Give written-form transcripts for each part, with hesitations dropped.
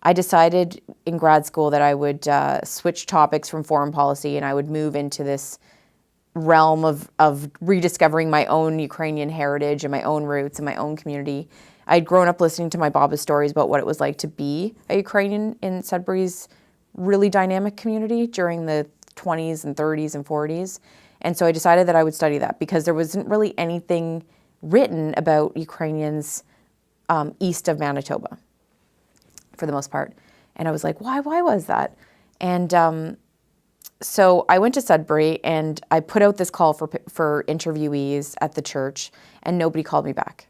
I decided in grad school that I would switch topics from foreign policy, and I would move into this realm of rediscovering my own Ukrainian heritage and my own roots and my own community. I'd grown up listening to my Baba's stories about what it was like to be a Ukrainian in Sudbury's really dynamic community during the 20s and 30s and 40s. And so I decided that I would study that because there wasn't really anything written about Ukrainians east of Manitoba, for the most part. And I was like, why was that? And so I went to Sudbury and I put out this call for interviewees at the church, and nobody called me back.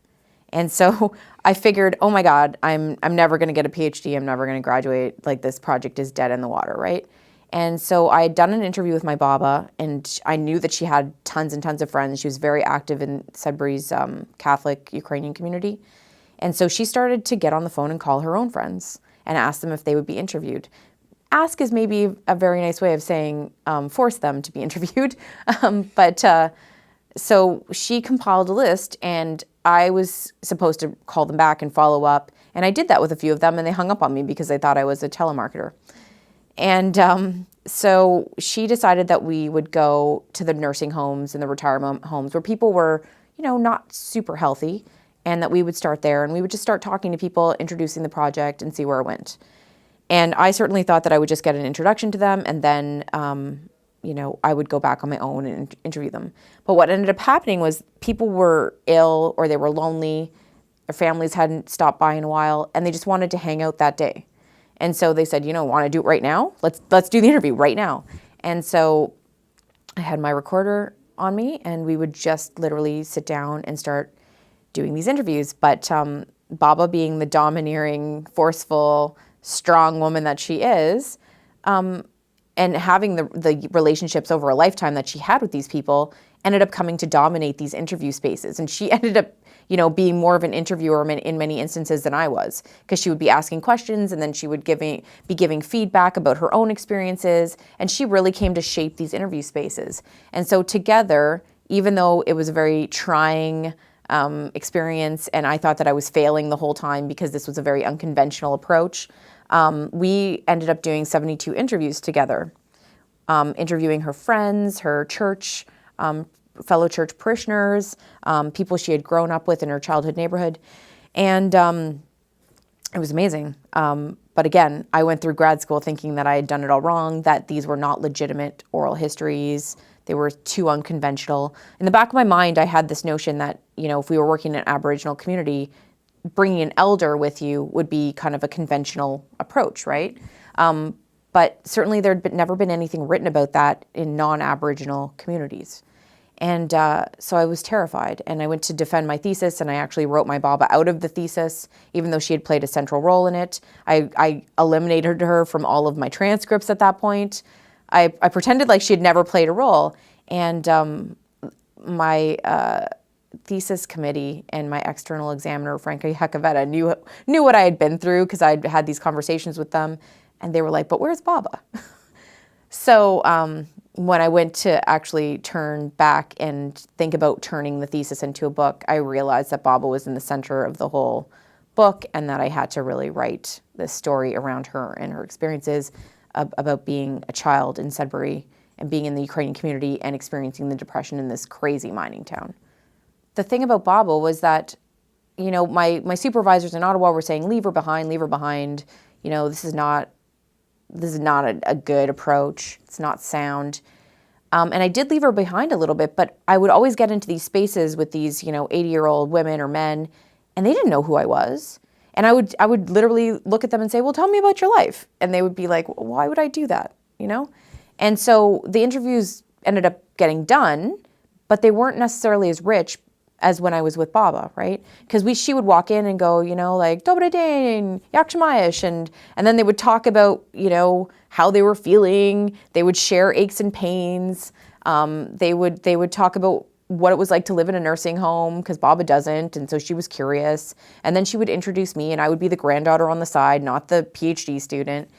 And so I figured, oh my God, I'm never going to get a PhD. I'm never going to graduate. Like, this project is dead in the water, right? And so I had done an interview with my Baba, and I knew that she had tons and tons of friends. She was very active in Sudbury's Catholic Ukrainian community. And so she started to get on the phone and call her own friends and ask them if they would be interviewed. Ask is maybe a very nice way of saying force them to be interviewed. So she compiled a list, and I was supposed to call them back and follow up. And I did that with a few of them, and they hung up on me because they thought I was a telemarketer. And so she decided that we would go to the nursing homes and the retirement homes where people were, not super healthy, and that we would start there, and we would just start talking to people, introducing the project, and see where it went. And I certainly thought that I would just get an introduction to them, and then, I would go back on my own and interview them. But what ended up happening was people were ill, or they were lonely, their families hadn't stopped by in a while, and they just wanted to hang out that day. And so they said, want to do it right now? Let's do the interview right now. And so I had my recorder on me, and we would just literally sit down and start doing these interviews. But Baba, being the domineering, forceful, strong woman that she is, and having the relationships over a lifetime that she had with these people, ended up coming to dominate these interview spaces. And she ended up, being more of an interviewer in many instances than I was, because she would be asking questions, and then she would be giving feedback about her own experiences. And she really came to shape these interview spaces. And so together, even though it was a very trying experience, and I thought that I was failing the whole time because this was a very unconventional approach, we ended up doing 72 interviews together, interviewing her friends, her church, fellow church parishioners, people she had grown up with in her childhood neighborhood. And it was amazing. But again, I went through grad school thinking that I had done it all wrong, that these were not legitimate oral histories. They were too unconventional. In the back of my mind, I had this notion that, if we were working in an Aboriginal community, bringing an elder with you would be kind of a conventional approach, right? But certainly there'd never been anything written about that in non-Aboriginal communities. And so I was terrified, and I went to defend my thesis, and I actually wrote my Baba out of the thesis, even though she had played a central role in it. I eliminated her from all of my transcripts at that point. I pretended like she had never played a role, and my thesis committee and my external examiner, Franca Yakavetta, knew what I had been through, because I'd had these conversations with them, and they were like, but where's Baba? So when I went to actually turn back and think about turning the thesis into a book, I realized that Baba was in the center of the whole book, and that I had to really write this story around her and her experiences about being a child in Sudbury and being in the Ukrainian community and experiencing the depression in this crazy mining town. The thing about Baba was that, my supervisors in Ottawa were saying, leave her behind, leave her behind. This is not a good approach. It's not sound. And I did leave her behind a little bit, but I would always get into these spaces with these, 80-year-old women or men, and they didn't know who I was. And I would literally look at them and say, well, tell me about your life. And they would be like, why would I do that? And so the interviews ended up getting done, but they weren't necessarily as rich as when I was with Baba, right? Because she would walk in and go, like, Dobre den, jak się masz? And then they would talk about, how they were feeling. They would share aches and pains. They would talk about what it was like to live in a nursing home, because Baba doesn't, and so she was curious. And then she would introduce me, and I would be the granddaughter on the side, not the PhD student.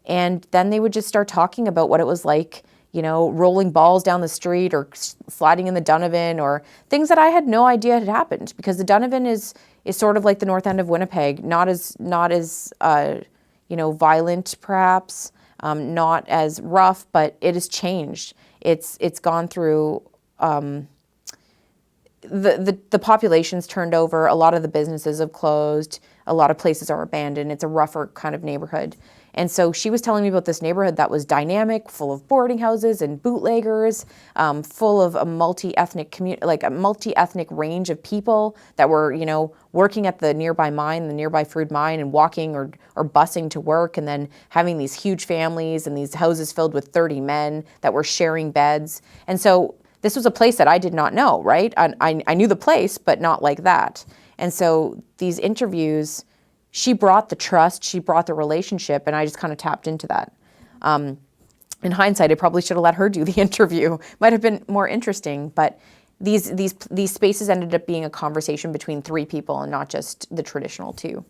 And then they would just start talking about what it was like, rolling balls down the street, or sliding in the Donovan, or things that I had no idea had happened, because the Donovan is sort of like the north end of Winnipeg, not as violent perhaps, not as rough, but it has changed. It's gone through, the population's turned over, a lot of the businesses have closed, a lot of places are abandoned. It's a rougher kind of neighborhood. And so she was telling me about this neighborhood that was dynamic, full of boarding houses and bootleggers, full of a multi-ethnic community, like a multi-ethnic range of people that were, working at the nearby food mine, and walking or busing to work, and then having these huge families and these houses filled with 30 men that were sharing beds. And so this was a place that I did not know, right? I knew the place, but not like that. And so these interviews, she brought the trust, she brought the relationship, and I just kind of tapped into that. In hindsight, I probably should have let her do the interview. Might have been more interesting, but these spaces ended up being a conversation between 3 people and not just the traditional 2.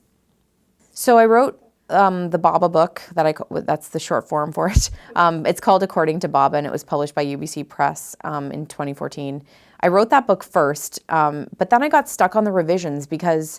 So I wrote the Baba book, that's the short form for it. It's called According to Baba, and it was published by UBC Press in 2014. I wrote that book first, but then I got stuck on the revisions, because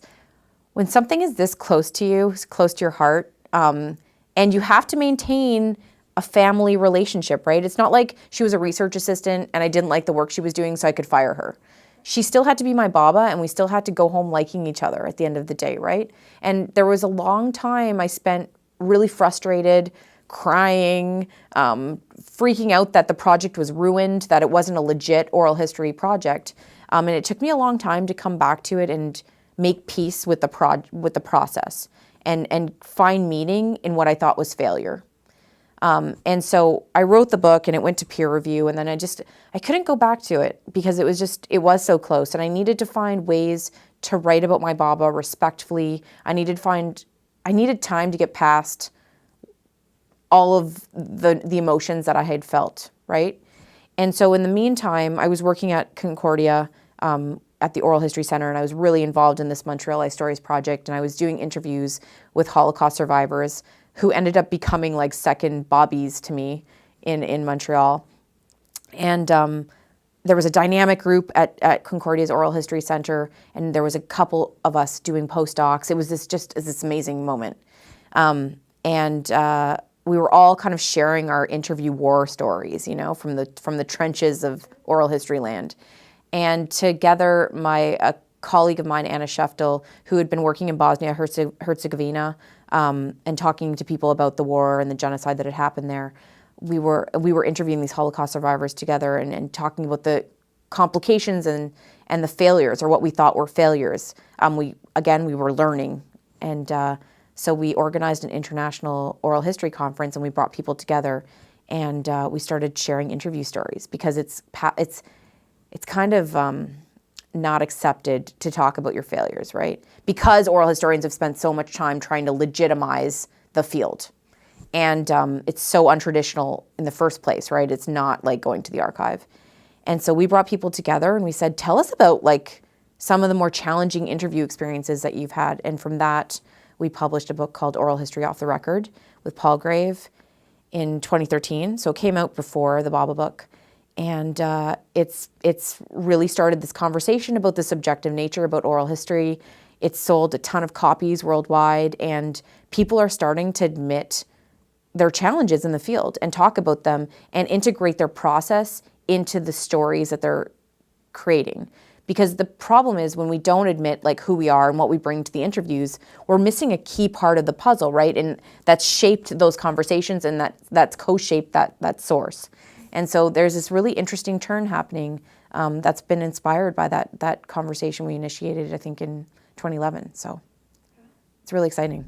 when something is this close to you, close to your heart, and you have to maintain a family relationship, right? It's not like she was a research assistant and I didn't like the work she was doing, so I could fire her. She still had to be my Baba, and we still had to go home liking each other at the end of the day, right? And there was a long time I spent really frustrated, crying, freaking out that the project was ruined, that it wasn't a legit oral history project. And it took me a long time to come back to it and make peace with the process, and find meaning in what I thought was failure. And so I wrote the book, and it went to peer review, and then I couldn't go back to it, because it was so close, and I needed to find ways to write about my Baba respectfully. I needed time to get past all of the emotions that I had felt, right? And so in the meantime, I was working at Concordia, at the Oral History Center, and I was really involved in this Montreal Stories project, and I was doing interviews with Holocaust survivors who ended up becoming like second Bobbies to me in Montreal. And there was a dynamic group at Concordia's Oral History Center, and there was a couple of us doing postdocs. It was this amazing moment. We were all kind of sharing our interview war stories, from the trenches of oral history land. And together, a colleague of mine, Anna Sheftel, who had been working in Bosnia-Herzegovina and talking to people about the war and the genocide that had happened there, we were interviewing these Holocaust survivors together, and talking about the complications and the failures, or what we thought were failures. We were learning, and so we organized an international oral history conference, and we brought people together, and we started sharing interview stories, because it's kind of not accepted to talk about your failures, right? Because oral historians have spent so much time trying to legitimize the field. And it's so untraditional in the first place, right? It's not like going to the archive. And so we brought people together, and we said, tell us about like some of the more challenging interview experiences that you've had. And from that, we published a book called Oral History Off the Record with Paul Grave in 2013. So it came out before the Baba book. And it's really started this conversation about the subjective nature about oral history. It's sold a ton of copies worldwide, and people are starting to admit their challenges in the field and talk about them and integrate their process into the stories that they're creating. Because the problem is, when we don't admit like who we are and what we bring to the interviews, we're missing a key part of the puzzle, right? And that's shaped those conversations, and that's co-shaped that source. And so there's this really interesting turn happening that's been inspired by that conversation we initiated, I think, in 2011. So it's really exciting.